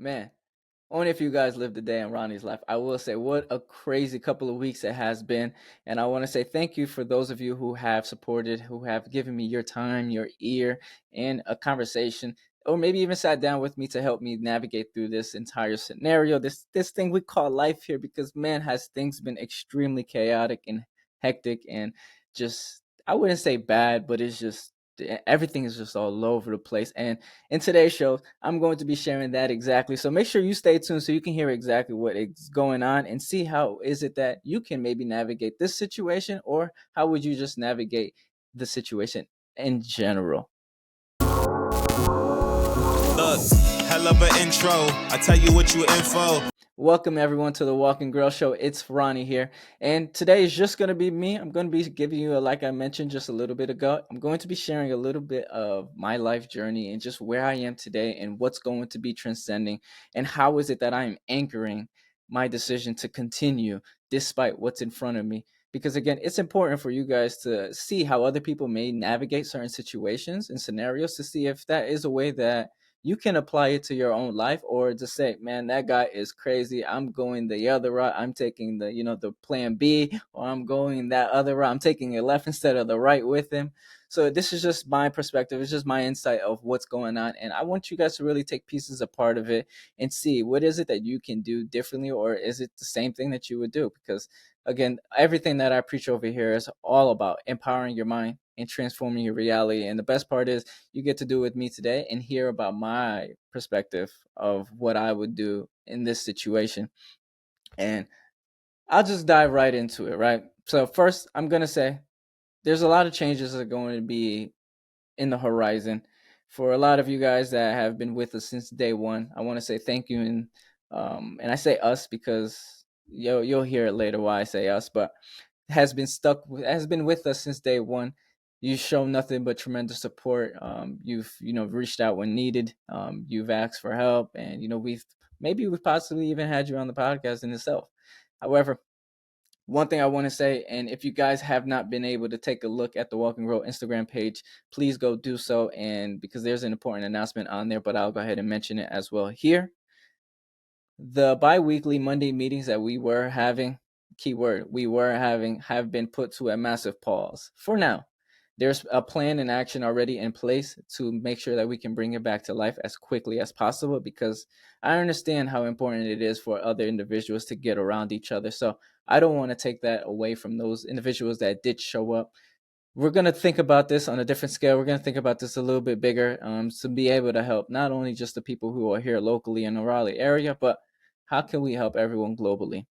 Man, only if you guys lived a day in Ronnie's life. I will say, what a crazy couple of weeks it has been. And I want to say thank you for those of you who have supported, who have given me your time, your ear, and a conversation, or maybe even sat down with me to help me navigate through this entire scenario, this thing we call life here, because man, has things been extremely chaotic and hectic and just I wouldn't say bad, but it's just everything is just all over the place. And in today's show, I'm going to be sharing that exactly. So make sure you stay tuned so you can hear exactly what is going on and see how is it that you can maybe navigate this situation, or how would you just navigate the situation in general. Look, hell of an intro. I tell you what you in for. Welcome everyone to the Walking Girl Show. It's Ronnie here, and today is just going to be me. I'm going to be giving you, like I mentioned just a little bit ago, I'm going to be sharing a little bit of my life journey and just where I am today and what's going to be transcending, and how is it that I am anchoring my decision to continue despite what's in front of me. Because again, it's important for you guys to see how other people may navigate certain situations and scenarios to see if that is a way that you can apply it to your own life, or just say, man, that guy is crazy, I'm going the other route, I'm taking the plan B, or I'm going that other route, I'm taking it left instead of the right with him. So this is just my perspective, it's just my insight of what's going on, and I want you guys to really take pieces apart of it and see what is it that you can do differently, or is it the same thing that you would do. Because again, everything that I preach over here is all about empowering your mind and transforming your reality. And the best part is you get to do with me today and hear about my perspective of what I would do in this situation. And I'll just dive right into it, right? So, first, I'm going to say there's a lot of changes that are going to be in the horizon. For a lot of you guys that have been with us since day one, I want to say thank you. And I say us because you'll hear it later why I say us, but has been with us since day one. You've shown nothing but tremendous support. You've reached out when needed. You've asked for help, and we've possibly even had you on the podcast in itself. However, one thing I want to say, and if you guys have not been able to take a look at the Walking Road Instagram page, please go do so. And because there's an important announcement on there, but I'll go ahead and mention it as well here. The bi-weekly Monday meetings that we were having, keyword, we were having, have been put to a massive pause for now. There's a plan and action already in place to make sure that we can bring it back to life as quickly as possible, because I understand how important it is for other individuals to get around each other. So I don't want to take that away from those individuals that did show up. We're going to think about this on a different scale. We're going to think about this a little bit bigger, to be able to help not only just the people who are here locally in the Raleigh area, but how can we help everyone globally?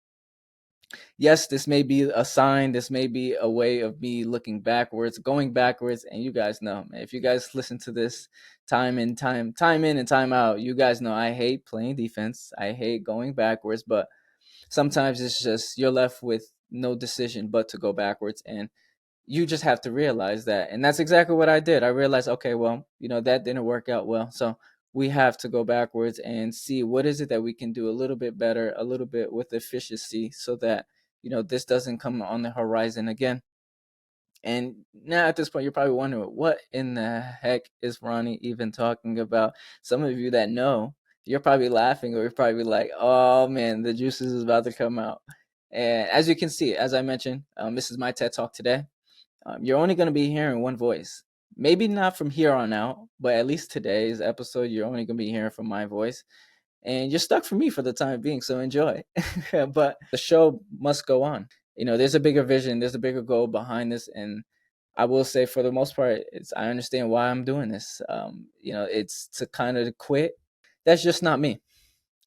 Yes, this may be a sign. This may be a way of me looking backwards, going backwards. And you guys know, man, if you guys listen to this time in and time out, you guys know I hate playing defense. I hate going backwards, but sometimes it's just you're left with no decision but to go backwards. And you just have to realize that. And that's exactly what I did. I realized, okay, well, that didn't work out well. So we have to go backwards and see what is it that we can do a little bit better, a little bit with efficiency, so that, this doesn't come on the horizon again. And now at this point, you're probably wondering, what in the heck is Ronnie even talking about? Some of you that know, you're probably laughing, or you're probably like, oh man, the juices is about to come out. And as you can see, as I mentioned, this is my TED Talk today. You're only going to be hearing one voice. Maybe not from here on out, but at least today's episode, you're only going to be hearing from my voice. And you're stuck for me for the time being, so enjoy. But the show must go on. There's a bigger vision, there's a bigger goal behind this. And I will say, for the most part, I understand why I'm doing this. It's to kind of quit. That's just not me.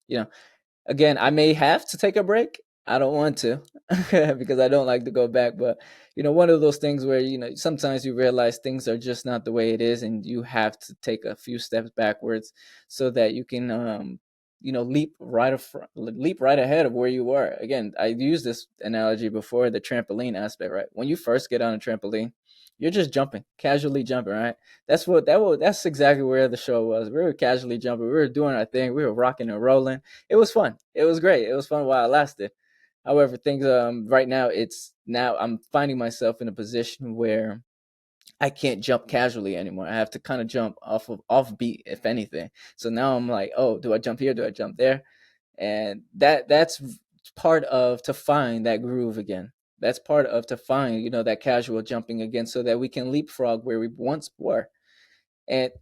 You know, Again, I may have to take a break. I don't want to because I don't like to go back. But, one of those things where, sometimes you realize things are just not the way it is, and you have to take a few steps backwards so that you can, leap right ahead of where you were. Again, I used this analogy before, the trampoline aspect, right? When you first get on a trampoline, you're just jumping, casually jumping, right? That's exactly where the show was. We were casually jumping. We were doing our thing. We were rocking and rolling. It was fun. It was great. It was fun while it lasted. However, things right now, I'm finding myself in a position where I can't jump casually anymore. I have to kind of jump off beat, if anything. So now I'm like, oh, do I jump here? Do I jump there? And that's part of to find that groove again. That's part of to find, that casual jumping again, so that we can leapfrog where we once were. And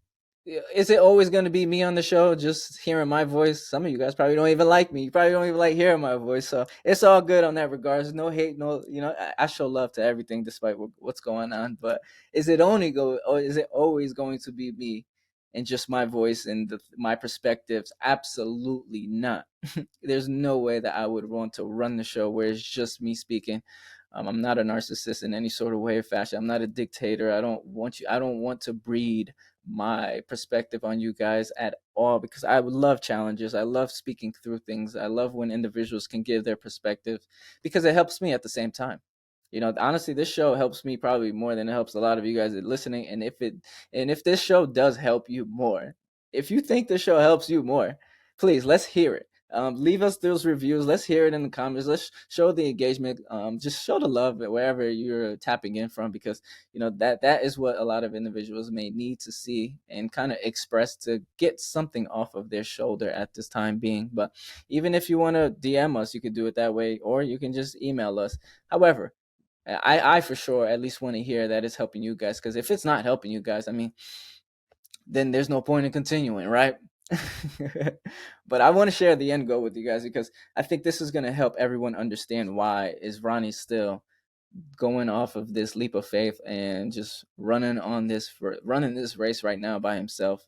is it always going to be me on the show, just hearing my voice? Some of you guys probably don't even like me. You probably don't even like hearing my voice. So it's all good on that regards. No hate, no, I show love to everything despite what's going on. But or is it always going to be me and just my voice and my perspectives? Absolutely not. There's no way that I would want to run the show where it's just me speaking. I'm not a narcissist in any sort of way or fashion. I'm not a dictator. I don't want to breed my perspective on you guys at all, because I would love challenges. I love speaking through things. I love when individuals can give their perspective, because it helps me at the same time. Honestly, this show helps me probably more than it helps a lot of you guys that are listening. And if this show does help you more, if you think this show helps you more, please, let's hear it. Leave us those reviews. Let's hear it in the comments. Let's show the engagement. Just show the love wherever you're tapping in from, because that is what a lot of individuals may need to see and kind of express to get something off of their shoulder at this time being. But even if you want to DM us, you could do it that way, or you can just email us. However, I for sure at least want to hear that it's helping you guys, because if it's not helping you guys, I mean, then there's no point in continuing, right? But I want to share the end goal with you guys, because I think this is going to help everyone understand why is Ronnie still going off of this leap of faith and just running this race right now by himself.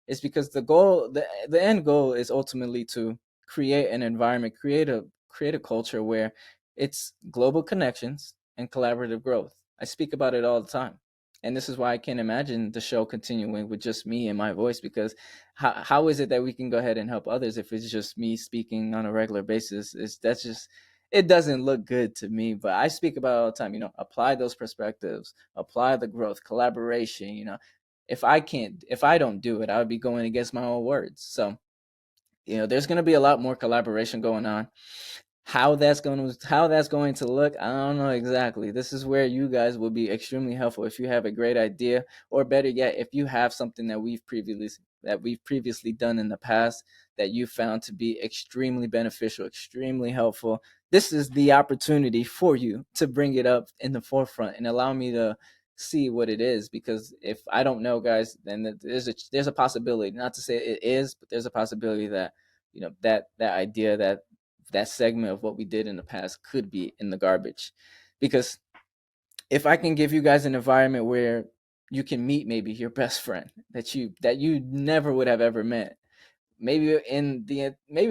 Is because the end goal is ultimately to create an environment, create a culture where it's global connections and collaborative growth. I speak about it all the time, and this is why I can't imagine the show continuing with just me and my voice, because how is it that we can go ahead and help others if it's just me speaking on a regular basis? That's just, it doesn't look good to me. But I speak about it all the time, apply those perspectives, apply the growth, collaboration. If I don't do it, I would be going against my own words. So there's going to be a lot more collaboration going on. How that's going to look, I don't know exactly. This is where you guys will be extremely helpful if you have a great idea, or better yet, if you have something that we've previously done in the past that you found to be extremely beneficial, extremely helpful. This is the opportunity for you to bring it up in the forefront and allow me to see what it is. Because if I don't know, guys, then there's a possibility, not to say it is, but there's a possibility that that idea, that segment of what we did in the past could be in the garbage. Because if I can give you guys an environment where you can meet maybe your best friend that you never would have ever met, maybe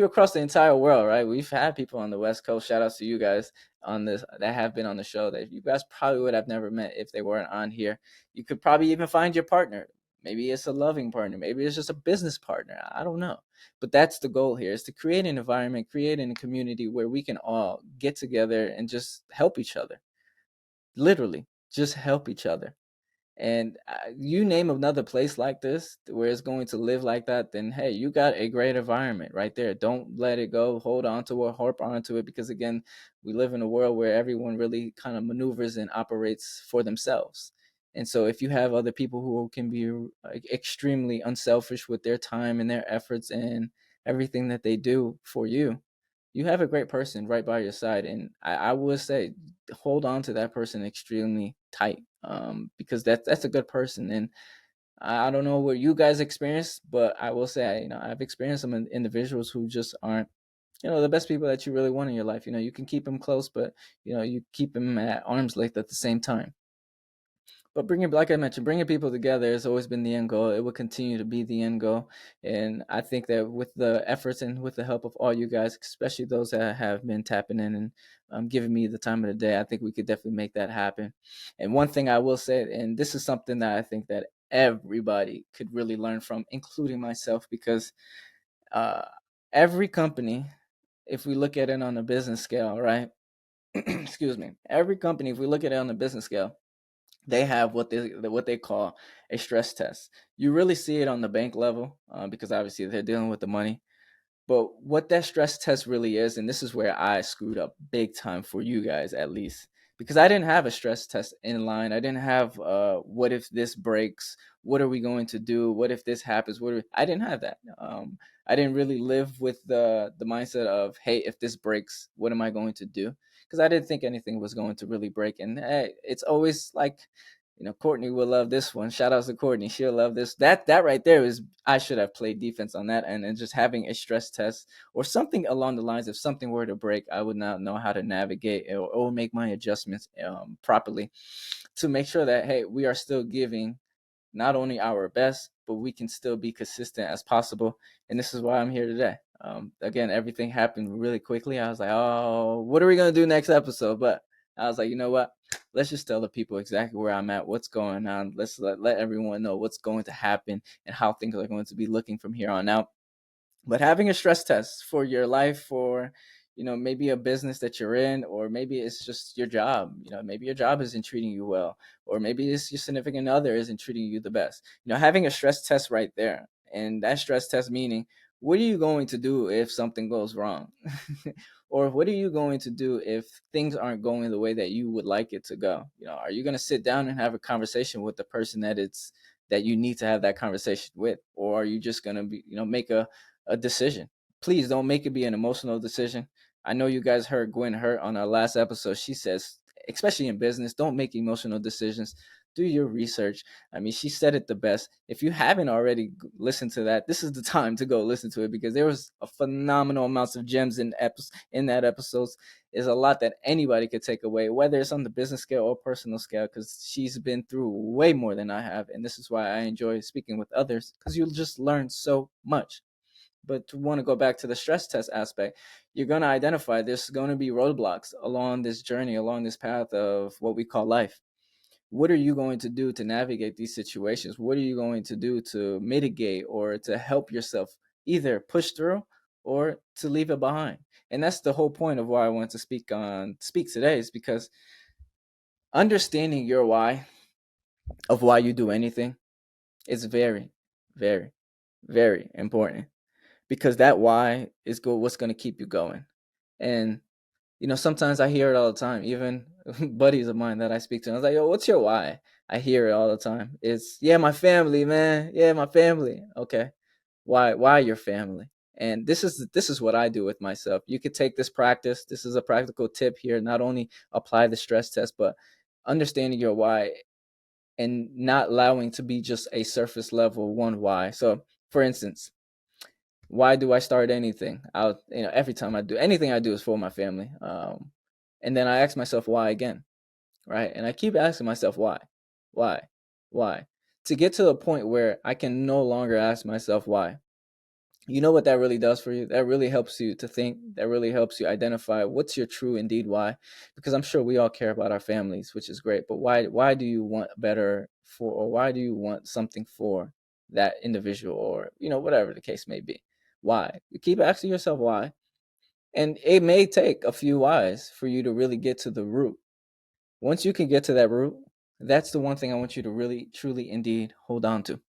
across the entire world, right? We've had people on the West Coast. Shout outs to you guys on this that have been on the show that you guys probably would have never met if they weren't on here. You could probably even find your partner. Maybe it's a loving partner. Maybe it's just a business partner. I don't know. But that's the goal here, is to create an environment, create a community where we can all get together and just help each other. Literally, just help each other. And you name another place like this where it's going to live like that, then hey, you got a great environment right there. Don't let it go. Hold on to it, harp on to it, because again, we live in a world where everyone really kind of maneuvers and operates for themselves. And so if you have other people who can be extremely unselfish with their time and their efforts and everything that they do for you, you have a great person right by your side. And I would say hold on to that person extremely tight, because that's a good person. And I don't know what you guys experience, but I will say, I've experienced some individuals who just aren't, the best people that you really want in your life. You can keep them close, but you keep them at arm's length at the same time. But like I mentioned, bringing people together has always been the end goal. It will continue to be the end goal. And I think that with the efforts and with the help of all you guys, especially those that have been tapping in and giving me the time of the day, I think we could definitely make that happen. And one thing I will say, and this is something that I think that everybody could really learn from, including myself, because uh, every company, if we look at it on a business scale, right? Excuse me. Every company, if we look at it on a business scale, they have what they call a stress test. You really see it on the bank level, because obviously they're dealing with the money. But what that stress test really is, and this is where I screwed up big time for you guys, at least, because I didn't have a stress test in line. I didn't have what if this breaks? What are we going to do? What if this happens? I didn't have that. I didn't really live with the mindset of, hey, if this breaks, what am I going to do? Because I didn't think anything was going to really break. And hey, it's always like, Courtney will love this one. Shout outs to Courtney. She'll love this. That right there is, I should have played defense on that, and just having a stress test or something along the lines, if something were to break, I would not know how to navigate or make my adjustments properly to make sure that, hey, we are still giving not only our best, but we can still be consistent as possible. And this is why I'm here today. Again, everything happened really quickly. I was like, oh, what are we going to do next episode? But I was like, you know what? Let's just tell the people exactly where I'm at, what's going on. Let's let everyone know what's going to happen and how things are going to be looking from here on out. But having a stress test for your life, for maybe a business that you're in, or maybe it's just your job. Maybe your job isn't treating you well, or maybe it's your significant other isn't treating you the best. Having a stress test right there, and that stress test meaning, what are you going to do if something goes wrong? Or what are you going to do if things aren't going the way that you would like it to go? Are you going to sit down and have a conversation with the person that you need to have that conversation with, or are you just going to be make a decision? Please don't make it be an emotional decision. I know you guys heard Gwen Hurt on our last episode. She says, especially in business, don't make emotional decisions. Do your research. I mean, she said it the best. If you haven't already listened to that, this is the time to go listen to it, because there was a phenomenal amounts of gems in that episode. Is a lot that anybody could take away, whether it's on the business scale or personal scale, because she's been through way more than I have, and this is why I enjoy speaking with others, because you'll just learn so much. But to want to go back to the stress test aspect, you're going to identify there's going to be roadblocks along this journey, along this path of what we call life. What are you going to do to navigate these situations? What are you going to do to mitigate or to help yourself either push through or to leave it behind? And that's the whole point of why I want to speak today, is because understanding your why of why you do anything is very, very, very important, because that why is what's going to keep you going. And sometimes I hear it all the time, even buddies of mine that I speak to. I was like, yo, what's your why? I hear it all the time. It's, yeah, my family, man. Yeah, my family. Okay. Why your family? And this is what I do with myself. You could take this practice. This is a practical tip here. Not only apply the stress test, but understanding your why and not allowing to be just a surface level one why. So for instance, why do I start anything? Every time I do anything, I do is for my family. And then I ask myself why again, right? And I keep asking myself why, why, to get to the point where I can no longer ask myself why. You know what that really does for you? That really helps you to think. That really helps you identify what's your true indeed why. Because I'm sure we all care about our families, which is great. But why do you want better for, or why do you want something for that individual, or whatever the case may be? Why? You keep asking yourself why, and it may take a few whys for you to really get to the root. Once you can get to that root, that's the one thing I want you to really, truly, indeed hold on to,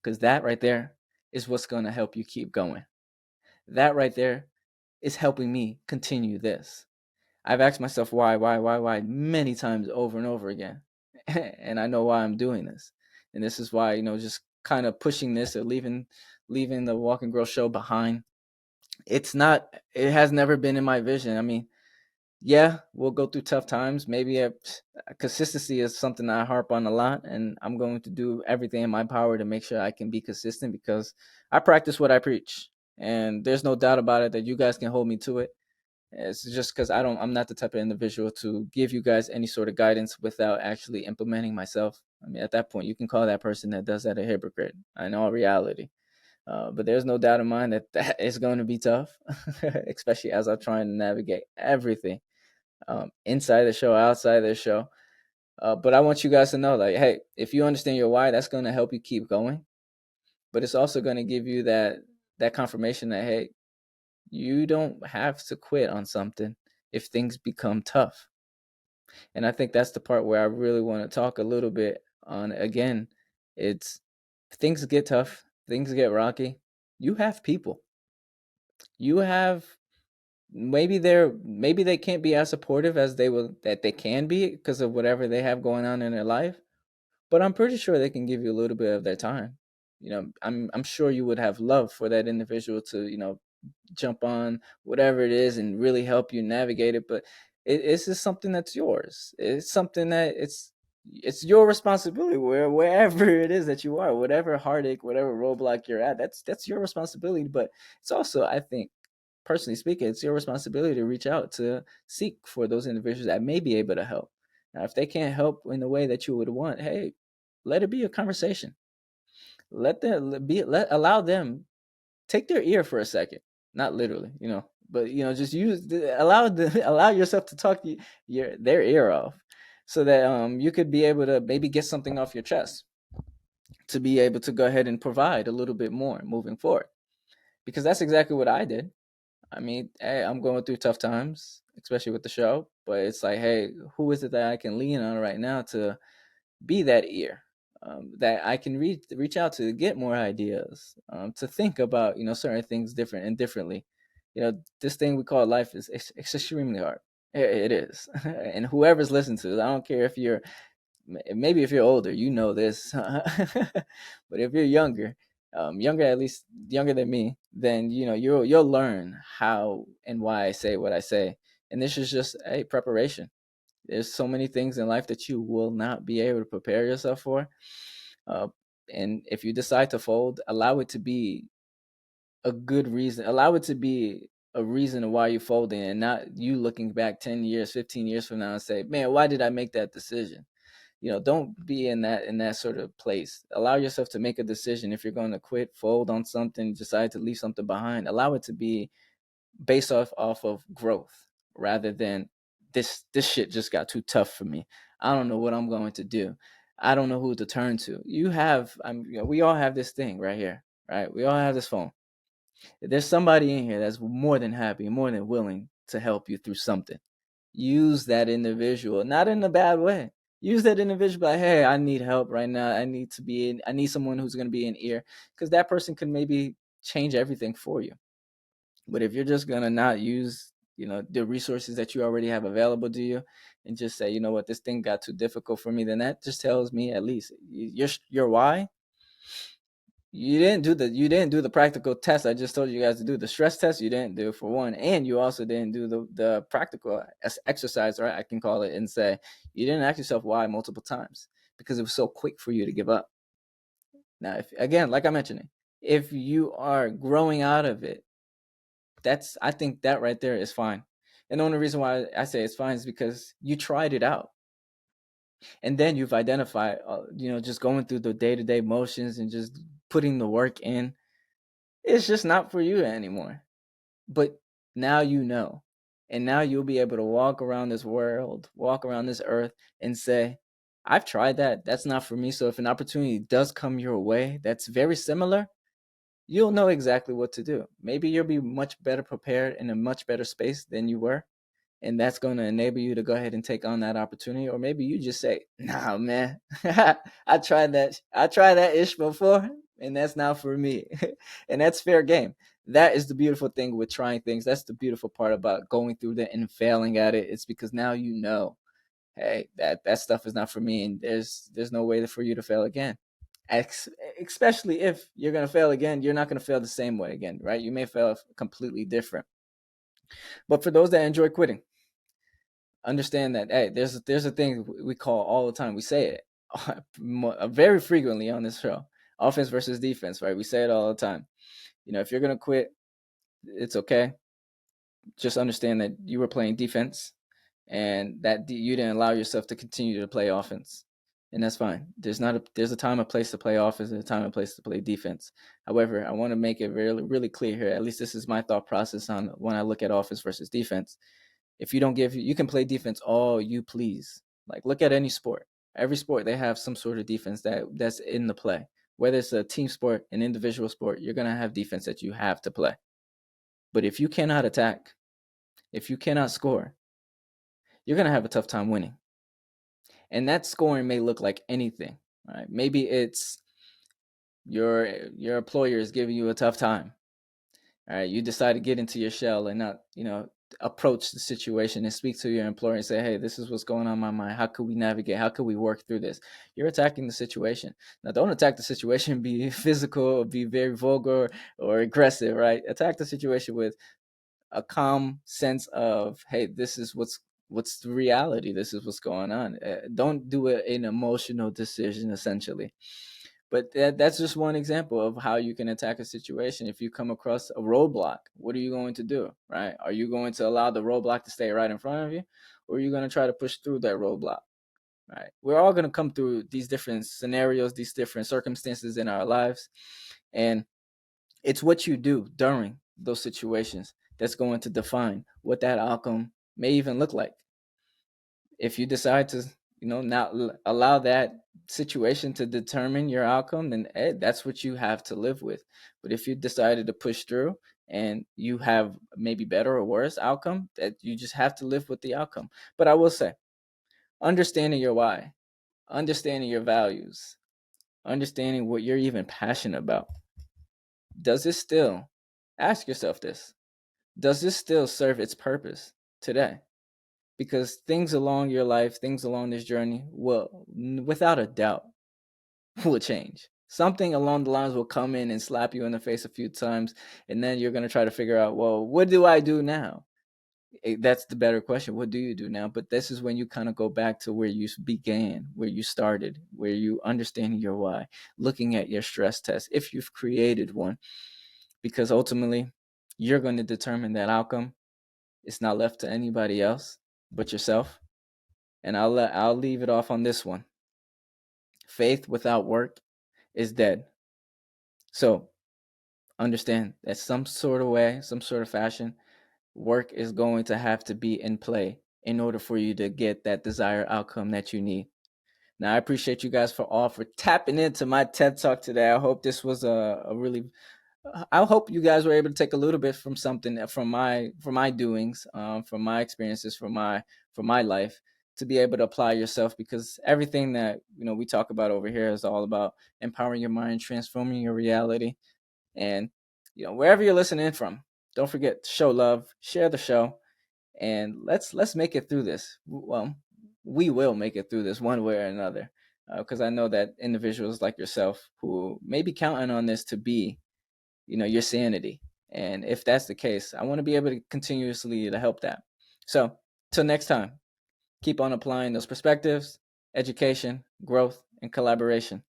because that right there is what's going to help you keep going. That right there is helping me continue this. I've asked myself why many times over and over again. And I know why I'm doing this. And this is why, just kind of pushing this or leaving the Walk and Grow show behind. It has never been in my vision. I mean, yeah, we'll go through tough times. Maybe consistency is something I harp on a lot, and I'm going to do everything in my power to make sure I can be consistent, because I practice what I preach, and there's no doubt about it that you guys can hold me to it. It's just because I'm not the type of individual to give you guys any sort of guidance without actually implementing myself. I mean, at that point, you can call that person that does that a hypocrite. In all reality. But there's no doubt in mind that is going to be tough, especially as I'm trying to navigate everything, inside the show, outside the show. But I want you guys to know, like, hey, if you understand your why, that's going to help you keep going. But it's also going to give you that confirmation that, hey, you don't have to quit on something if things become tough. And I think that's the part where I really want to talk a little bit on again. It's things get tough, things get rocky. You have people. You have maybe they can't be as supportive as they can be because of whatever they have going on in their life, but I'm pretty sure they can give you a little bit of their time. I'm sure you would have love for that individual to, jump on whatever it is and really help you navigate it. But it's just something that's yours. It's something that it's your responsibility wherever it is that you are, whatever heartache, whatever roadblock you're at. That's your responsibility. But it's also, I think, personally speaking, it's your responsibility to reach out to seek for those individuals that may be able to help. Now, if they can't help in the way that you would want, hey, let it be a conversation. Allow them, take their ear for a second, not literally, but just allow yourself to talk their ear off, so that you could be able to maybe get something off your chest, to be able to go ahead and provide a little bit more moving forward, because that's exactly what I did. I mean, hey, I'm going through tough times, especially with the show, but it's like, hey, who is it that I can lean on right now to be that ear, that I can reach out to get more ideas, to think about certain things different and differently. This thing we call life is it's extremely hard. It is, and whoever's listening to this, I don't care if you're, maybe if you're older, this, but if you're younger, younger, at least younger than me, then you'll learn how and why I say what I say, and this is just a preparation. There's so many things in life that you will not be able to prepare yourself for. Uh, and if you decide to fold, allow it to be a good reason. Allow it to be a reason of why you're folding, and not you looking back 10 years, 15 years from now and say, man, why did I make that decision? Don't be in that sort of place. Allow yourself to make a decision. If you're going to quit, fold on something, decide to leave something behind, allow it to be based off of growth, rather than this shit just got too tough for me. I don't know what I'm going to do. I don't know who to turn to. We all have this thing right here, right? We all have this phone. There's somebody in here that's more than happy, more than willing to help you through something. Use that individual, not in a bad way. Use that individual like, hey, I need help right now. I need someone who's going to be an ear, because that person can maybe change everything for you. But if you're just gonna not use, the resources that you already have available to you, and just say, you know what, this thing got too difficult for me, then that just tells me, at least, your why. You didn't do the practical test I just told you guys to do. The stress test you didn't do, for one, and you also didn't do the practical exercise, right? I can call it, and say you didn't ask yourself why multiple times, because it was so quick for you to give up. Now, if again, like I mentioned, if you are growing out of it, I think that right there is fine. And the only reason why I say it's fine is because you tried it out, and then you've identified, just going through the day to day motions and just putting the work in. It's just not for you anymore. But now you know, and now you'll be able to walk around this world, walk around this earth, and say, I've tried that. That's not for me. So if an opportunity does come your way that's very similar, you'll know exactly what to do. Maybe you'll be much better prepared, in a much better space than you were. And that's going to enable you to go ahead and take on that opportunity. Or maybe you just say, nah, man, I tried that. I tried that ish before, and that's not for me. And that's fair game. That is the beautiful thing with trying things. That's the beautiful part about going through that and failing at it. It's because now you know, hey, that stuff is not for me, and there's no way for you to fail again. Especially if you're going to fail again, you're not going to fail the same way again, right? You may fail completely different. But for those that enjoy quitting, understand that, hey, there's a thing we call all the time. We say it very frequently on this show: offense versus defense, right? We say it all the time. If you're going to quit, it's okay. Just understand that you were playing defense, and that you didn't allow yourself to continue to play offense, and that's fine. There's a time and place to play offense, and a time and place to play defense. However, I want to make it really really clear here. At least this is my thought process on when I look at offense versus defense. If you don't give, you can play defense all you please. Like, look at any sport. Every sport, they have some sort of defense that's in the play. Whether it's a team sport, an individual sport, you're gonna have defense that you have to play. But if you cannot attack, if you cannot score, you're gonna have a tough time winning. And that scoring may look like anything. Right? Maybe it's your employer is giving you a tough time. All right, you decide to get into your shell and not, approach the situation and speak to your employer and say, hey, this is what's going on in my mind. How could we navigate? How could we work through this? You're attacking the situation. Now, don't attack the situation, be physical, or be very vulgar or aggressive, right? Attack the situation with a calm sense of, hey, this is what's the reality. This is what's going on. Don't do an emotional decision, essentially. But that's just one example of how you can attack a situation. If you come across a roadblock, what are you going to do, right? Are you going to allow the roadblock to stay right in front of you, or are you going to try to push through that roadblock? Right? We're all going to come through these different scenarios, these different circumstances in our lives, and it's what you do during those situations that's going to define what that outcome may even look like. If you decide to, not allow that situation to determine your outcome, then that's what you have to live with. But if you decided to push through and you have maybe better or worse outcome, that you just have to live with the outcome. But I will say, understanding your why, understanding your values, understanding what you're even passionate about, does this still, ask yourself this, does this still serve its purpose today? Because things along your life, things along this journey will, without a doubt, will change. Something along the lines will come in and slap you in the face a few times, and then you're going to try to figure out, well, what do I do now? That's the better question. What do you do now? But this is when you kind of go back to where you began, where you started, where you understanding your why, looking at your stress test, if you've created one, because ultimately you're going to determine that outcome. It's not left to anybody else but yourself. And I'll leave it off on this one. Faith without work is dead. So understand that some sort of way, some sort of fashion, work is going to have to be in play in order for you to get that desired outcome that you need. Now, I appreciate you guys for tapping into my TED Talk today. I hope this was a really, I hope you guys were able to take a little bit from something from my doings, from my experiences, from my life, to be able to apply yourself. Because everything that we talk about over here is all about empowering your mind, transforming your reality, and wherever you're listening from, don't forget to show love, share the show, and let's make it through this. Well, we will make it through this one way or another, because I know that individuals like yourself who may be counting on this to be your sanity. And if that's the case, I want to be able to continuously to help that. So till next time, keep on applying those perspectives, education, growth, and collaboration.